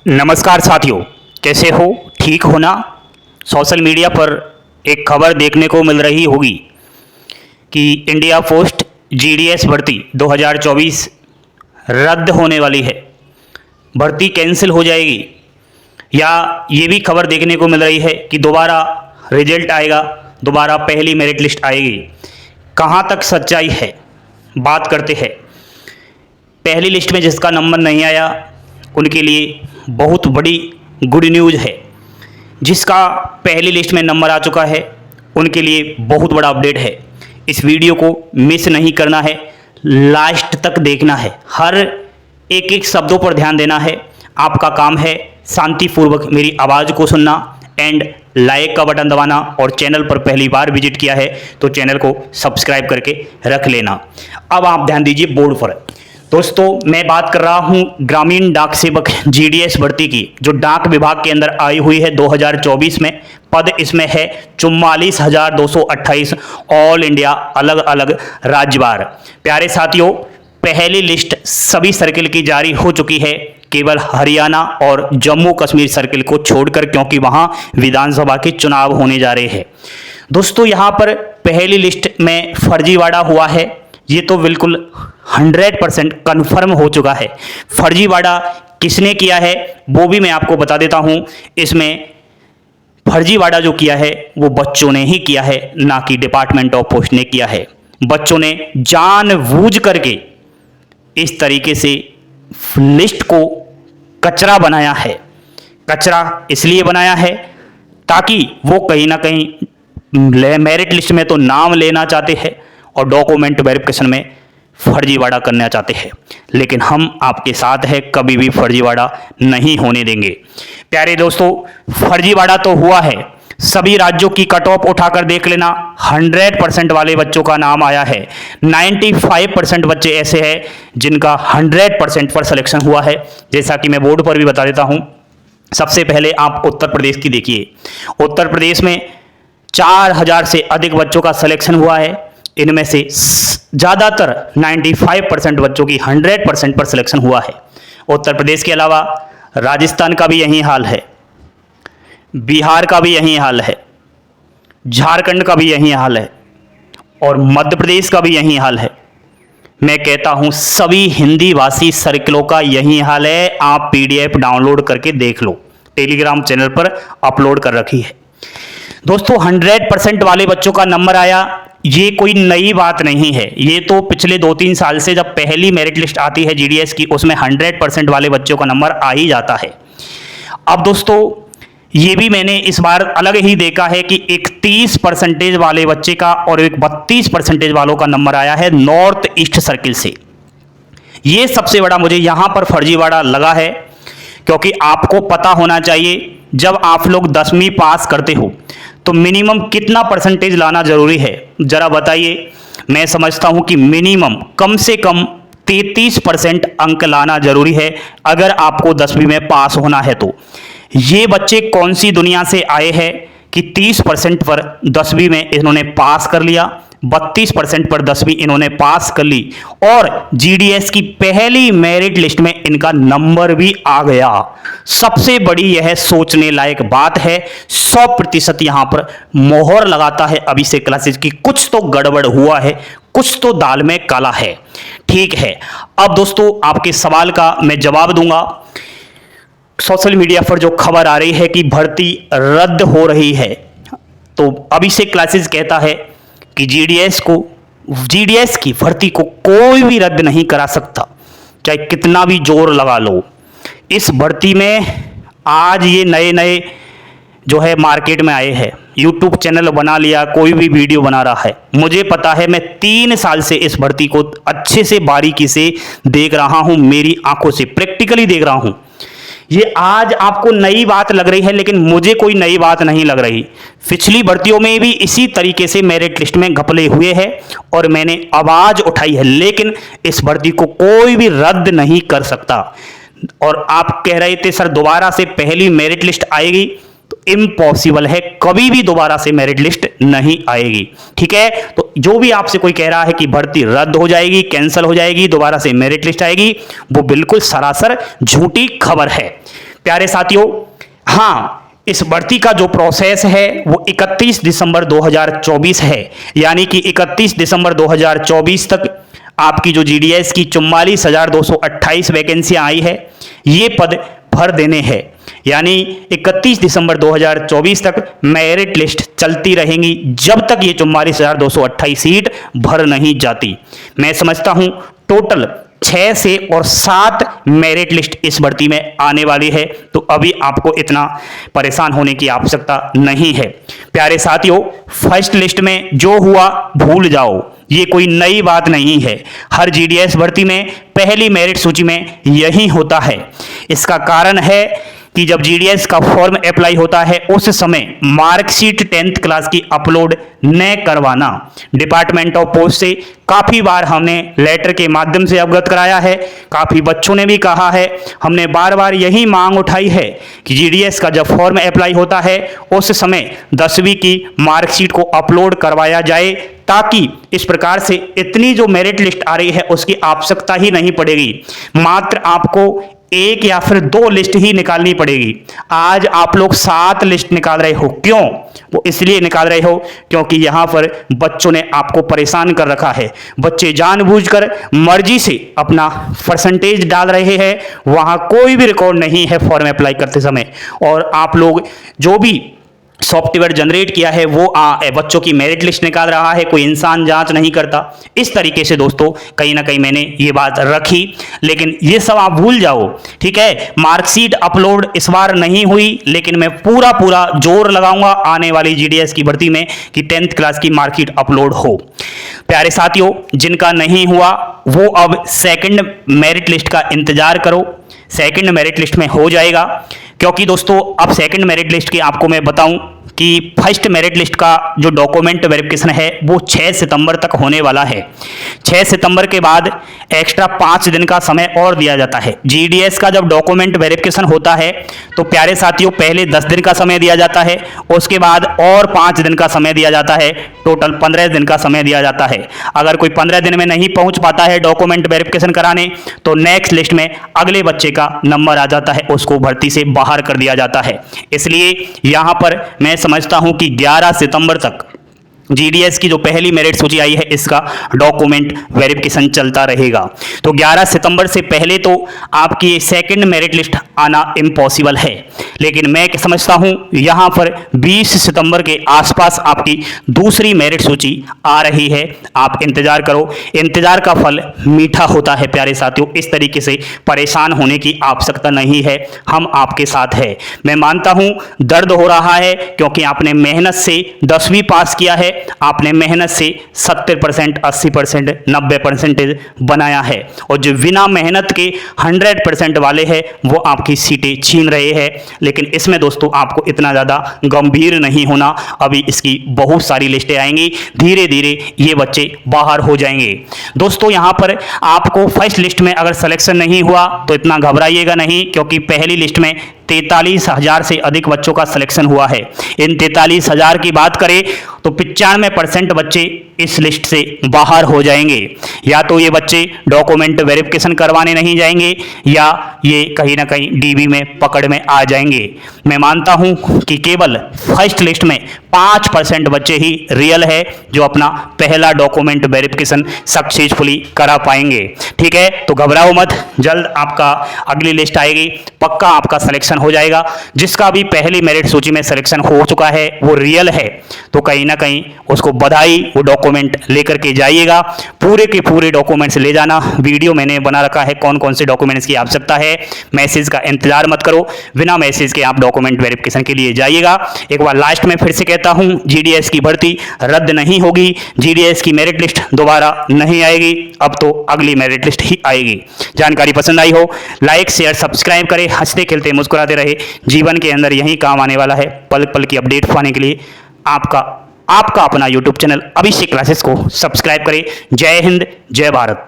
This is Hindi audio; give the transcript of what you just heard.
नमस्कार साथियों, कैसे हो? ठीक हो ना? सोशल मीडिया पर एक खबर देखने को मिल रही होगी कि इंडिया पोस्ट जीडीएस भर्ती 2024 रद्द होने वाली है। भर्ती कैंसिल हो जाएगी, या ये भी खबर देखने को मिल रही है कि दोबारा रिजल्ट आएगा, दोबारा पहली मेरिट लिस्ट आएगी। कहाँ तक सच्चाई है, बात करते हैं। पहली लिस्ट में जिसका नंबर नहीं आया उनके लिए बहुत बड़ी गुड न्यूज़ है। जिसका पहली लिस्ट में नंबर आ चुका है उनके लिए बहुत बड़ा अपडेट है। इस वीडियो को मिस नहीं करना है, लास्ट तक देखना है, हर एक एक शब्दों पर ध्यान देना है। आपका काम है शांतिपूर्वक मेरी आवाज़ को सुनना एंड लाइक का बटन दबाना, और चैनल पर पहली बार विजिट किया है तो चैनल को सब्सक्राइब करके रख लेना। अब आप ध्यान दीजिए बोर्ड पर। दोस्तों, मैं बात कर रहा हूं ग्रामीण डाक सेवक जीडीएस भर्ती की, जो डाक विभाग के अंदर आई हुई है 2024 में। पद इसमें है 44,228, ऑल इंडिया, अलग अलग राज्यवार। प्यारे साथियों, पहली लिस्ट सभी सर्किल की जारी हो चुकी है, केवल हरियाणा और जम्मू कश्मीर सर्किल को छोड़कर, क्योंकि वहां विधानसभा के चुनाव होने जा रहे हैं। दोस्तों, यहां पर पहली लिस्ट में फर्जीवाड़ा हुआ है, ये तो बिल्कुल 100% कन्फर्म हो चुका है। फर्जीवाड़ा किसने किया है वो भी मैं आपको बता देता हूं। इसमें फर्जीवाड़ा जो किया है वो बच्चों ने ही किया है, ना कि डिपार्टमेंट ऑफ पोस्ट ने किया है। बच्चों ने जानबूझ करके इस तरीके से लिस्ट को कचरा बनाया है। कचरा इसलिए बनाया है ताकि वो कहीं ना कहीं मेरिट लिस्ट में तो नाम लेना चाहते हैं और डॉक्यूमेंट वेरिफिकेशन में फर्जीवाड़ा करना चाहते हैं, लेकिन हम आपके साथ हैं, कभी भी फर्जीवाड़ा नहीं होने देंगे। प्यारे दोस्तों, फर्जीवाड़ा तो हुआ है, सभी राज्यों की कट ऑफ उठाकर देख लेना। 100% वाले बच्चों का नाम आया है। 95% बच्चे ऐसे हैं जिनका 100% पर सिलेक्शन हुआ है, जैसा कि मैं बोर्ड पर भी बता देता हूं। सबसे पहले आप उत्तर प्रदेश की देखिए। उत्तर प्रदेश में 4000 से अधिक बच्चों का सिलेक्शन हुआ है। इनमें से ज़्यादातर 95% बच्चों की 100% पर सिलेक्शन हुआ है। उत्तर प्रदेश के अलावा राजस्थान का भी यही हाल है, बिहार का भी यही हाल है, झारखंड का भी यही हाल है और मध्य प्रदेश का भी यही हाल है। मैं कहता हूं सभी हिंदी भाषी सर्किलों का यही हाल है। आप पीडीएफ डाउनलोड करके देख लो, टेलीग्राम चैनल पर अपलोड कर रखी है। दोस्तों, 100% वाले बच्चों का नंबर आया, ये कोई नई बात नहीं है। ये तो पिछले 2-3 साल से जब पहली मेरिट लिस्ट आती है जीडीएस की, उसमें 100% वाले बच्चों का नंबर आ ही जाता है। अब दोस्तों, ये भी मैंने इस बार अलग ही देखा है कि 31% वाले बच्चे का और एक 32% वालों का नंबर आया है नॉर्थ ईस्ट सर्किल से। ये सबसे बड़ा मुझे यहां पर फर्जीवाड़ा लगा है, क्योंकि आपको पता होना चाहिए जब आप लोग 10वीं पास करते हो तो मिनिमम कितना परसेंटेज लाना जरूरी है, जरा बताइए। मैं समझता हूं कि मिनिमम कम से कम 33% अंक लाना जरूरी है अगर आपको 10वीं में पास होना है तो। ये बच्चे कौन सी दुनिया से आए हैं कि 30% पर 10वीं में इन्होंने पास कर लिया, 32% पर 10वीं इन्होंने पास कर ली और जीडीएस की पहली मेरिट लिस्ट में इनका नंबर भी आ गया। सबसे बड़ी यह सोचने लायक बात है। 100% यहां पर मोहर लगाता है अभिषेक क्लासेस की कुछ तो गड़बड़ हुआ है, कुछ तो दाल में काला है। ठीक है, अब दोस्तों आपके सवाल का मैं जवाब दूंगा। सोशल मीडिया पर जो खबर आ रही है कि भर्ती रद्द हो रही है, तो अभिषेक क्लासेस कहता है कि जीडीएस की भर्ती को कोई भी रद्द नहीं करा सकता, चाहे कितना भी जोर लगा लो। इस भर्ती में आज ये नए नए जो है मार्केट में आए हैं, यूट्यूब चैनल बना लिया, कोई भी वीडियो बना रहा है। मुझे पता है, मैं 3 साल से इस भर्ती को अच्छे से बारीकी से देख रहा हूं, मेरी आंखों से प्रैक्टिकली देख रहा हूं। ये आज आपको नई बात लग रही है, लेकिन मुझे कोई नई बात नहीं लग रही। पिछली भर्तियों में भी इसी तरीके से मेरिट लिस्ट में घपले हुए हैं और मैंने आवाज उठाई है, लेकिन इस भर्ती को कोई भी रद्द नहीं कर सकता। और आप कह रहे थे सर दोबारा से पहली मेरिट लिस्ट आएगी, तो इम्पॉसिबल है, कभी भी दोबारा से मेरिट लिस्ट नहीं आएगी। ठीक है, तो जो भी आपसे कोई कह रहा है कि भर्ती रद्द हो जाएगी, कैंसिल हो जाएगी, दोबारा से मेरिट लिस्ट आएगी, वो बिल्कुल सरासर झूठी खबर है। प्यारे साथियों, हाँ, इस भर्ती का जो प्रोसेस है वो 31 दिसंबर 2024 है, यानी कि 31 दिसंबर 2024 तक आपकी जो जीडीएस की 44,228 वैकेंसियां आई है, ये पद भर देने हैं। यानी 31 दिसंबर 2024 तक मेरिट लिस्ट चलती रहेंगी जब तक ये 44,228 सीट भर नहीं जाती। मैं समझता हूं टोटल 6 से और 7 मेरिट लिस्ट इस भर्ती में आने वाली है, तो अभी आपको इतना परेशान होने की आवश्यकता नहीं है। प्यारे साथियों, फर्स्ट लिस्ट में जो हुआ भूल जाओ, ये कोई नई बात नहीं है। हर जीडीएस भर्ती में पहली मेरिट सूची में यही होता है। इसका कारण है कि जब जीडीएस का फॉर्म अप्लाई होता है उस समय मार्कशीट 10th क्लास की अपलोड न करवाना। डिपार्टमेंट ऑफ पोस्ट से काफ़ी बार हमने लेटर के माध्यम से अवगत कराया है, काफ़ी बच्चों ने भी कहा है, हमने बार बार यही मांग उठाई है कि जीडीएस का जब फॉर्म अप्लाई होता है उस समय 10वीं की मार्कशीट को अपलोड करवाया जाए, ताकि इस प्रकार से इतनी जो मेरिट लिस्ट आ रही है उसकी आवश्यकता ही नहीं पड़ेगी। मात्र आपको 1 या फिर 2 लिस्ट ही निकालनी पड़ेगी। आज आप लोग 7 लिस्ट निकाल रहे हो, क्यों? वो इसलिए निकाल रहे हो क्योंकि यहाँ पर बच्चों ने आपको परेशान कर रखा है। बच्चे जानबूझकर मर्जी से अपना परसेंटेज डाल रहे हैं, वहाँ कोई भी रिकॉर्ड नहीं है फॉर्म अप्लाई करते समय, और आप लोग जो भी सॉफ्टवेयर जनरेट किया है वो बच्चों की मेरिट लिस्ट निकाल रहा है, कोई इंसान जांच नहीं करता। इस तरीके से दोस्तों कहीं ना कहीं मैंने ये बात रखी, लेकिन ये सब आप भूल जाओ, ठीक है। मार्कशीट अपलोड इस बार नहीं हुई, लेकिन मैं पूरा जोर लगाऊंगा आने वाली जीडीएस की भर्ती में कि 10th क्लास की मार्कशीट अपलोड हो। प्यारे साथियों, जिनका नहीं हुआ वो अब सेकंड मेरिट लिस्ट का इंतजार करो, सेकंड मेरिट लिस्ट में हो जाएगा। क्योंकि दोस्तों अब सेकंड मेरिट लिस्ट की आपको मैं बताऊं कि फर्स्ट मेरिट लिस्ट का जो डॉक्यूमेंट वेरिफिकेशन है वो 6 सितंबर तक होने वाला है। 6 सितंबर के बाद एक्स्ट्रा 5 दिन का समय और दिया जाता है। जीडीएस का जब डॉक्यूमेंट वेरिफिकेशन होता है तो प्यारे साथियों पहले 10 दिन का समय दिया जाता है, उसके बाद और 5 दिन का समय दिया जाता है, टोटल 15 दिन का समय दिया जाता है। अगर कोई 15 दिन में नहीं पहुंच पाता है डॉक्यूमेंट वेरिफिकेशन कराने तो नेक्स्ट लिस्ट में अगले बच्चे का नंबर आ जाता है, उसको भर्ती से बाहर कर दिया जाता है। इसलिए यहां पर मैं समझता हूं कि 11 सितंबर तक जीडीएस की जो पहली मेरिट सूची आई है इसका डॉक्यूमेंट वेरिफिकेशन चलता रहेगा। तो 11 सितंबर से पहले तो आपकी सेकंड मेरिट लिस्ट आना इम्पॉसिबल है, लेकिन मैं समझता हूं यहां पर 20 सितंबर के आसपास आपकी दूसरी मेरिट सूची आ रही है। आप इंतजार करो, इंतजार का फल मीठा होता है प्यारे साथियों। इस तरीके से परेशान होने की आवश्यकता नहीं है, हम आपके साथ है। मैं मानता हूं दर्द हो रहा है क्योंकि आपने मेहनत से 10वीं पास किया है, आपने मेहनत से 70%, 80%, 90% बनाया है, और जो बिना मेहनत के 100% वाले हैं वो आपकी सीटें छीन रहे हैं। लेकिन इसमें दोस्तों आपको इतना ज़्यादा गंभीर नहीं होना, अभी इसकी बहुत सारी लिस्टें आएंगी, धीरे धीरे ये बच्चे बाहर हो जाएंगे। दोस्तों यहाँ पर आपको फर्स्ट लिस्ट में अगर सिलेक्शन नहीं हुआ तो इतना घबराइएगा नहीं, क्योंकि पहली लिस्ट में 43,000 से अधिक बच्चों का सिलेक्शन हुआ है। इन 43,000 की बात करें तो 95% बच्चे इस लिस्ट से बाहर हो जाएंगे। या तो ये बच्चे डॉक्यूमेंट वेरिफिकेशन करवाने नहीं जाएंगे या ये कहीं ना कहीं डीबी में पकड़ में आ जाएंगे। मैं मानता हूं कि केवल फर्स्ट लिस्ट में 5% बच्चे ही रियल है जो अपना पहला डॉक्यूमेंट वेरिफिकेशन सक्सेसफुली करा पाएंगे। ठीक है, तो घबराओ मत, जल्द आपका अगली लिस्ट आएगी, पक्का आपका सिलेक्शन हो जाएगा। जिसका भी पहली मेरिट सूची में सिलेक्शन हो चुका है वो रियल है, तो कहीं ना कहीं उसको बधाई, वो डॉक्यूमेंट लेकर के जाइएगा, पूरे के पूरे डॉक्यूमेंट्स ले जाना। वीडियो मैंने बना रखा है कौन कौन से डॉक्यूमेंट्स की आवश्यकता है, मैसेज का इंतजार मत करो, बिना मैसेज के आप डॉक्यूमेंट वेरिफिकेशन के लिए जाइएगा। एक बार लास्ट में फिर से कहता हूं, जीडीएस की भर्ती रद्द नहीं होगी, जीडीएस की मेरिट लिस्ट दोबारा नहीं आएगी, अब तो अगली मेरिट लिस्ट ही आएगी। जानकारी पसंद आई हो लाइक शेयर सब्सक्राइब करें, हंसते खेलते मुस्कुराते रहे, जीवन के अंदर यही काम आने वाला है। पल पल की अपडेट पाने के लिए आपका अपना यूट्यूब चैनल अभिषेक क्लासेस को सब्सक्राइब करें। जय हिंद, जय भारत।